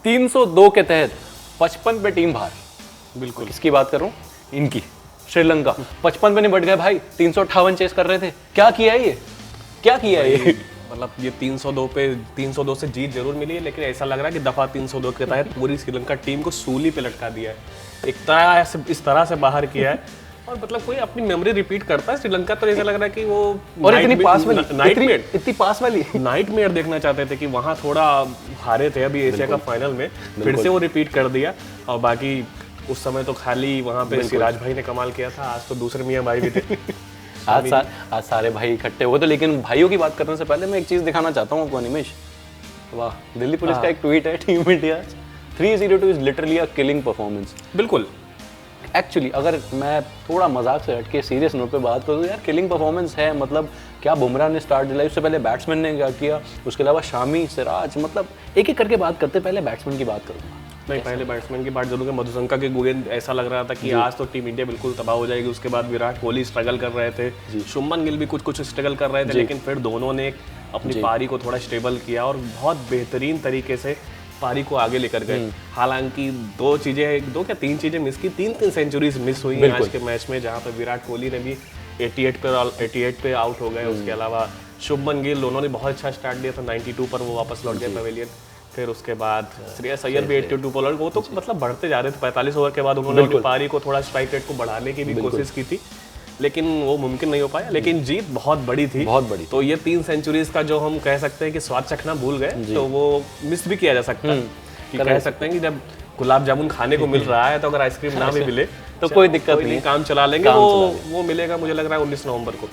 302 के तहत 55 पे टीम बाहर। बिल्कुल। किसकी बात करूं? इनकी, श्रीलंका 55 पे निपट गए भाई, 358 चेस कर रहे थे। क्या किया है ये, क्या किया है ये? मतलब ये 302 से जीत जरूर मिली है, लेकिन ऐसा लग रहा है कि दफा 302 के तहत पूरी श्रीलंका टीम को सूली पे लटका दिया है, इस तरह से बाहर किया है। और मतलब कोई अपनी मेमोरी रिपीट करता है श्रीलंका, तो ऐसा लग रहा है कि वो और इतनी पास वाली, इतनी पास वाली नाइटमेयर देखना चाहते थे कि वहाँ थोड़ा हारे थे अभी एशिया का फाइनल में, फिर से वो रिपीट कर दिया। और बाकी उस समय तो खाली वहाँ पे सिराज भाई ने कमाल किया था, आज तो दूसरे मियाँ भाई भी थे। आज सारे भाई इकट्ठे हुए। तो लेकिन भाइयों की बात करने से पहले मैं एक चीज दिखाना चाहता हूँ आपको अनिमेश। वाह, दिल्ली पुलिस का एक ट्वीट है, team India 302 is literally a killing performance. बिल्कुल। एक्चुअली अगर मैं थोड़ा मजाक से हट के सीरियस नोट पे बात करूँ तो यार किलिंग परफॉर्मेंस है। मतलब क्या बुमराह ने स्टार्ट दिलाई, उससे पहले बैट्समैन ने क्या किया, उसके अलावा शामी, सिराज, मतलब एक एक करके बात करते, पहले बैट्समैन की बात करूँगा। नहीं, पहले बैट्समैन की बात जरूर है। मधुशंका के गेंद ऐसा लग रहा था कि आज तो टीम इंडिया बिल्कुल तबाह हो जाएगी। उसके बाद विराट कोहली स्ट्रगल कर रहे थे, शुभमन गिल भी कुछ स्ट्रगल कर रहे थे, लेकिन फिर दोनों ने अपनी पारी को थोड़ा स्टेबल किया और बहुत बेहतरीन तरीके से पारी को आगे लेकर गए। हालांकि दो क्या तीन चीजें मिस की, तीन सेंचुरीज मिस हुई हैं आज के मैच में, जहां पे विराट कोहली ने भी 88 पे आउट हो गए। उसके अलावा शुभमन गिल, दोनों ने बहुत अच्छा स्टार्ट दिया था, 92 पर वो वापस लौट गए पवेलियन। फिर उसके बाद श्रेयस अय्यर भी 82 पर लौट, वो तो मतलब बढ़ते जा रहे थे। 45 ओवर के बाद उन्होंने अपनी पारी को थोड़ा स्ट्राइक रेट को बढ़ाने की भी कोशिश की थी, लेकिन वो मुमकिन नहीं हो पाया। लेकिन जीत बहुत बड़ी थी, बहुत बड़ी। तो ये 3 सेंचुरीज का जो हम कह सकते हैं कि स्वाद चखना भूल गए, तो वो मिस भी किया जा सकता है। कि कह सकते हैं कि जब गुलाब जामुन खाने को मिल रहा है तो अगर आइसक्रीम ना भी मिले तो कोई दिक्कत नहीं, काम चला लेंगे। वो मिलेगा मुझे लग रहा है 19 नवंबर को।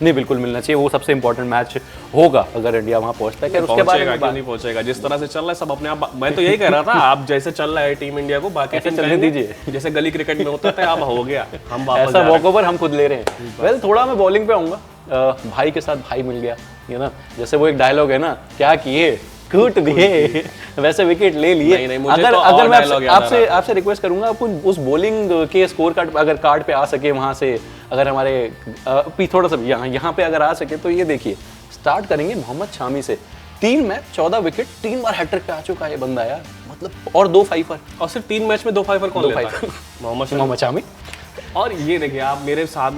नहीं, बिल्कुल मिलना चाहिए, वो सबसे इंपॉर्टेंट मैच होगा अगर इंडिया वहां पहुंचता है। उसके बाद क्यों नहीं पहुंचेगा, जिस तरह से चल रहा है सब अपने आप। मैं तो यही कह रहा था, आप जैसे चल रहा है टीम इंडिया को बाकी चलने दीजिए, जैसे गली क्रिकेट में होता था, अब हो गया, हम वापस ऐसा वॉकओवर हम खुद ले रहे हैं। वेल, थोड़ा मैं बॉलिंग पे आऊंगा। भाई के साथ भाई मिल गया, ये ना, जैसे वो एक डायलॉग है ना, क्या किए कूट दिए, वैसे विकेट ले लिए। अगर मैं आपसे रिक्वेस्ट करूंगा, आप उस बॉलिंग के स्कोर कार्ड अगर कार्ड पे आ सके वहां से, अगर हमारे थोड़ा सा यहाँ पे अगर आ सके तो ये देखिए, स्टार्ट करेंगे मोहम्मद शामी से। 3 मैच 14 विकेट, 3 बार हैट्रिक पे आ चुका है बंदा यार, मतलब, और 2 फाइफर। और सिर्फ 3 मैच में 2 फाइफर कौन लेता है? मोहम्मद शामी। और ये देखिए, आप मेरे साथ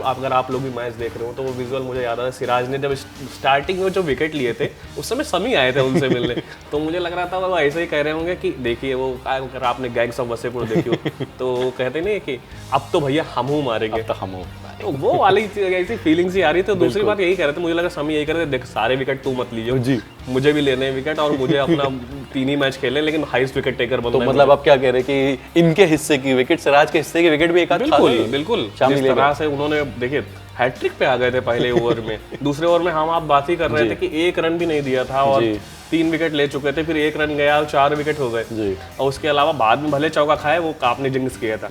अगर आप लोग भी मैच देख रहे हो तो वो विजुअल मुझे याद आ रहा है। सिराज ने जब स्टार्टिंग में जो विकेट लिए थे उस समय समी आए थे उनसे मिलने, तो मुझे लग रहा था वो ऐसे ही कह रहे होंगे कि देखिए, वो अगर आपने गैंग्स ऑफ वसेपुर देखी हो तो कहते नहीं कि अब तो भैया हम मारेंगे, तो वो वाली ऐसी फीलिंग सी आ रही थी। दूसरी बात यही कह रहे थे, मुझे लगा समी यही कह रहे थे, देख सारे विकेट तू मत लीजिए जी, मुझे भी लेने विकेट और मुझे अपना 3 ही मैच खेलने, लेकिन हाईएस्ट विकेट टेकर बनना। तो मतलब आप क्या कह रहे हैं कि इनके हिस्से की विकेट, सिराज के हिस्से की विकेट भी एक आध बिल्कुल जिस तरह से उन्होंने, देखिए हैट्रिक पे आ गए थे पहले ओवर में। दूसरे ओवर में हम आप बात ही कर रहे थे कि 1 रन भी नहीं दिया था और 3 विकेट ले चुके थे, फिर 1 रन गया और 4 विकेट हो गए। और उसके अलावा बाद में भले चौका खाए, वो आपने जिंक्स किया था।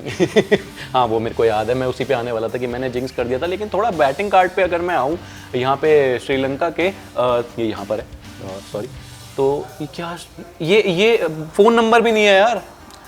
हाँ, वो मेरे को याद है, मैं उसी पे आने वाला था कि मैंने जिंक्स कर दिया था। लेकिन थोड़ा बैटिंग कार्ड पे अगर मैं आऊँ, यहाँ पे श्रीलंका के ये यहाँ पर है, सॉरी, तो ये फोन नंबर भी नहीं है यार,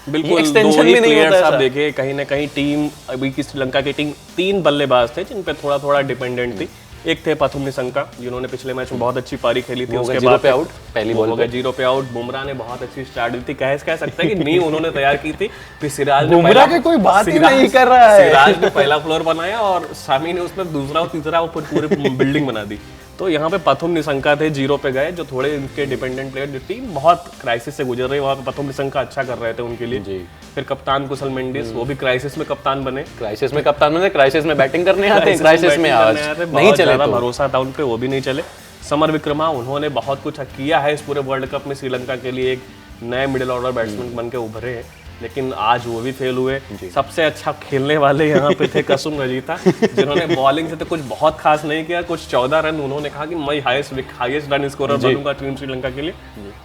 बिल्कुल एक्सटेंशन भी नहीं होता है। आप देखिए, कहीं ना कहीं टीम अभी की श्रीलंका की टीम 3 बल्लेबाज थे जिन पे थोड़ा डिपेंडेंट थी। एक थे पथुम निशंका, जिन्होंने पिछले मैच में बहुत अच्छी पारी खेली थी, उसके बाद आउट, पहली बॉल हो गए 0 पे आउट। बुमराह ने बहुत अच्छी स्टार्ट दी थी, कह सकते हैं कि नींव उन्होंने तैयार की थी। फिर सिराज ने कोई बात ही नहीं कर रहा है, सिराज ने पहला फ्लोर बनाया और शामी ने उसमें दूसरा और तीसरा ऊपर पूरी बिल्डिंग बना दी। तो यहाँ पे पथुम निशंका थे, 0 पे गए, जो थोड़े इनके डिपेंडेंट प्लेयर, जो टीम बहुत क्राइसिस से गुजर रही है, वहाँ पे पथुम निशंका अच्छा कर रहे थे उनके लिए जी। फिर कप्तान कुशल मेंडिस, वो भी क्राइसिस में कप्तान बने, क्राइसिस में बैटिंग करने आते हैं, क्राइसिस में नहीं चले, भरोसा था उन पे, वो भी नहीं चले। समर विक्रमा, उन्होंने बहुत कुछ किया है इस पूरे वर्ल्ड कप में श्रीलंका के लिए, एक नए मिडिल ऑर्डर बैट्समैन बन के उभरे हैं, लेकिन आज वो भी फेल हुए। सबसे अच्छा खेलने वाले यहाँ पे थे कसुम रजीता, जिन्होंने बॉलिंग से तो कुछ बहुत खास नहीं किया, कुछ 14 रन, उन्होंने कहा कि मैं हाईएस्ट रन स्कोरर बनूंगा टीम श्रीलंका के लिए।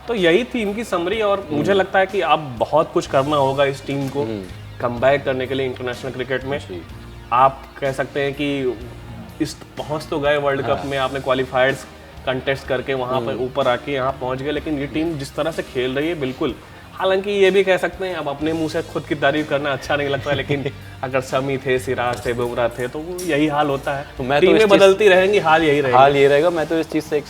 तो यही थी इनकी समरी, और मुझे लगता है कि अब बहुत कुछ करना होगा इस टीम को कमबैक करने के लिए इंटरनेशनल क्रिकेट में। आप कह सकते हैं कि इस पहुंच तो गए वर्ल्ड कप में, आपने क्वालिफायर्स कंटेस्ट करके वहां पर ऊपर आके यहाँ पहुंच गए, लेकिन ये टीम जिस तरह से खेल रही है, बिल्कुल, हालांकि ये भी कह सकते हैं, अब अपने मुंह से खुद की तारीफ करना अच्छा नहीं लगता, लेकिन अगर शमी थे, सिराज थे, बुमराह थे, तो यही हाल होता है। तो मैं टीमें बदलती रहेंगी, हाल यही रहेगा। मैं तो इस चीज़ से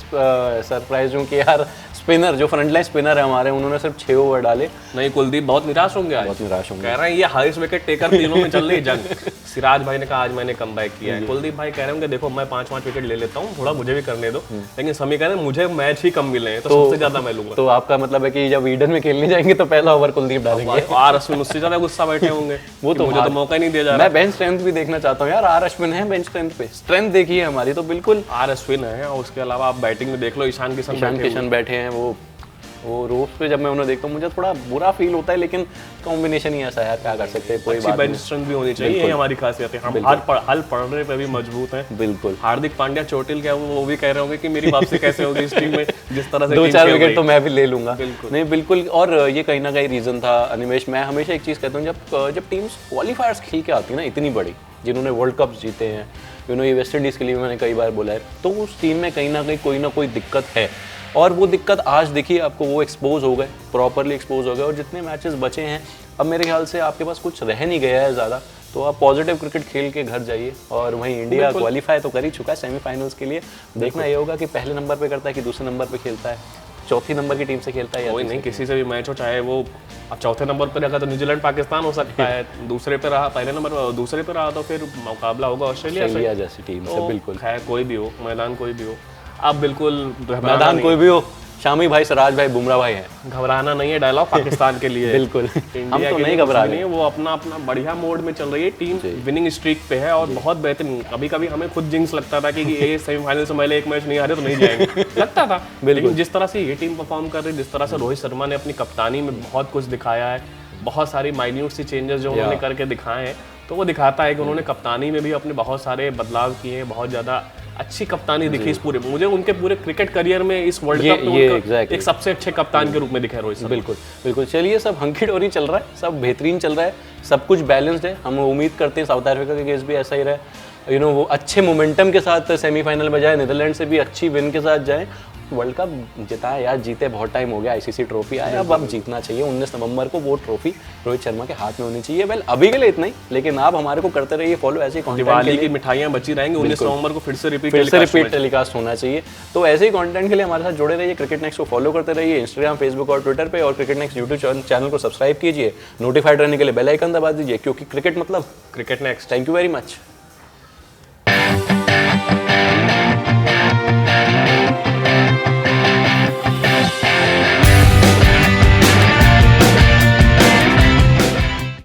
सरप्राइज हूँ कि यार स्पिनर जो फ्रंटलाइन स्पिनर है हमारे, उन्होंने सिर्फ 6 ओवर डाले। नहीं, कुलदीप बहुत निराश होंगे आज, बहुत निराश होंगे। कह रहे हैं ये हाईएस्ट विकेट टेकर तीनों में चल रही जंग। सिराज भाई ने कहा आज मैंने कमबैक किया है, कुलदीप भाई कह रहे होंगे देखो मैं 5-5 विकेट ले लेता हूँ, थोड़ा मुझे भी करने दो, लेकिन समी कह रहे हैं मुझे मैच ही कम मिले हैं तो सबसे ज्यादा मैं लूंगा। तो आपका मतलब है कि जब ईडन में खेलने जाएंगे तो पहला ओवर कुलदीप डालेंगे। आर अश्विन उससे ज्यादा गुस्सा बैठे होंगे, वो तो मुझे तो मौका ही नहीं दिया जा रहा। मैं बेंच स्ट्रेंथ भी देखना चाहता हूँ यार, आर अश्विन है बेंच स्ट्रेंथ पे, स्ट्रेंथ देखिए हमारी तो बिल्कुल। आर अश्विन है और उसके अलावा आप बैटिंग में देख लो, ईशान किशन बैठे हैं। वो रोज पे जब मैं उन्हें देखता हूँ मुझे थोड़ा बुरा फील होता है, लेकिन कॉम्बिनेशन ही ऐसा है, क्या कर सकते हैं, कोई बात बेंच स्ट्रेंथ भी होनी चाहिए, ये हमारी खासियत है। हम हल पढ़ने पे भी मजबूत हैं। बिल्कुल। हार्दिक पांड्या चोटिल क्या वो भी कह रहे होंगे कि मेरी वापसी कैसे होगी इस टीम में, जिस तरह से 2-4 विकेट तो मैं भी ले लूंगा। बिल्कुल। नहीं बिल्कुल, और ये कहीं ना कहीं रीजन था अनिमेश। मैं हमेशा एक चीज कहता हूँ, जब टीम्स क्वालिफायर्स खेल के आती है ना इतनी बड़ी, जिन्होंने वर्ल्ड कप जीते हैं, ये वेस्ट इंडीज के लिए मैंने कई बार बोला है, तो उस टीम में कहीं ना कोई दिक्कत है। और वो दिक्कत आज देखिए आपको, वो एक्सपोज हो गए, प्रॉपरली एक्सपोज हो गए। और जितने मैचेस बचे हैं अब मेरे ख्याल से आपके पास कुछ रह नहीं गया है ज़्यादा, तो आप पॉजिटिव क्रिकेट खेल के घर जाइए। और वहीं इंडिया क्वालिफाई तो कर ही चुका है सेमीफाइनल्स के लिए। देखना ये होगा कि पहले नंबर पे करता है कि दूसरे नंबर पे खेलता है, चौथी नंबर की टीम से खेलता है। कोई नहीं, किसी से भी मैच हो, चाहे वो अब चौथे नंबर पे रहा तो न्यूजीलैंड पाकिस्तान हो सकता है, दूसरे पे रहा पहले नंबर, दूसरे पे रहा तो फिर मुकाबला होगा ऑस्ट्रेलिया जैसी टीम से। बिल्कुल है, कोई भी हो मैदान, कोई भी हो, आप बिल्कुल मैदान कोई भी हो, शामी भाई, सिराज भाई, बुमराह भाई हैं, घबराना नहीं है। डायलॉग पाकिस्तान के लिए बिल्कुल, हम तो नहीं घबरा रहे हैं। वो अपना बढ़िया मोड में चल रही है, टीम विनिंग स्ट्रीक पे है और बहुत बेहतरीन। कभी कभी हमें खुद जिंक्स लगता था कि ये सेमीफाइनल से पहले एक मैच नहीं हारे तो नहीं जाएंगे, लगता था। लेकिन जिस तरह से ये टीम परफॉर्म कर रही है, जिस तरह से रोहित शर्मा ने अपनी कप्तानी में बहुत कुछ दिखाया है, बहुत सारी माइन्यूट सी चेंजेस जो उन्होंने करके दिखाए हैं, तो वो दिखाता है कि उन्होंने कप्तानी में भी अपने बहुत सारे बदलाव किए हैं। बहुत ज़्यादा अच्छी कप्तानी दिखी इस पूरे, मुझे उनके पूरे क्रिकेट करियर में इस वर्ल्ड कप में एक सबसे अच्छे कप्तान के रूप में दिखा रोहित शर्मा। बिल्कुल। चलिए, सब हंकी डोरी चल रहा है, सब बेहतरीन चल रहा है, सब कुछ बैलेंस्ड है। हम उम्मीद करते हैं साउथ अफ्रीका के केस भी ऐसा ही रहे, वो अच्छे मोमेंटम के साथ सेमीफाइनल में जाए, नीदरलैंड से भी अच्छी विन के साथ जाए, वर्ल्ड कप जिताए यार, जीते बहुत टाइम हो गया, आईसीसी ट्रॉफी आया, अब जीतना चाहिए। 19 नवंबर को वो ट्रॉफी रोहित शर्मा के हाथ में होनी चाहिए। वेल अभी के लिए इतना ही, लेकिन आप हमारे को करते रहिए फॉलो, ऐसे कंटेंट दिवाली की मिठाइयां बची रहेंगी, 19 नवंबर को फिर से रिपीट टेलीकास्ट होना चाहिए। तो ऐसे ही कंटेंट के लिए हमारे साथ जुड़े रहिए, क्रिकेट नेक्स्ट को फॉलो करते रहिए इंस्टाग्राम, फेसबुक और ट्विटर पे, और क्रिकेट नेक्स्ट यूट्यूब चैनल को सब्सक्राइब कीजिए, नोटिफाइड रहने के लिए बेल आइकन दबा दीजिए, क्योंकि क्रिकेट मतलब cricket next. Thank you very much.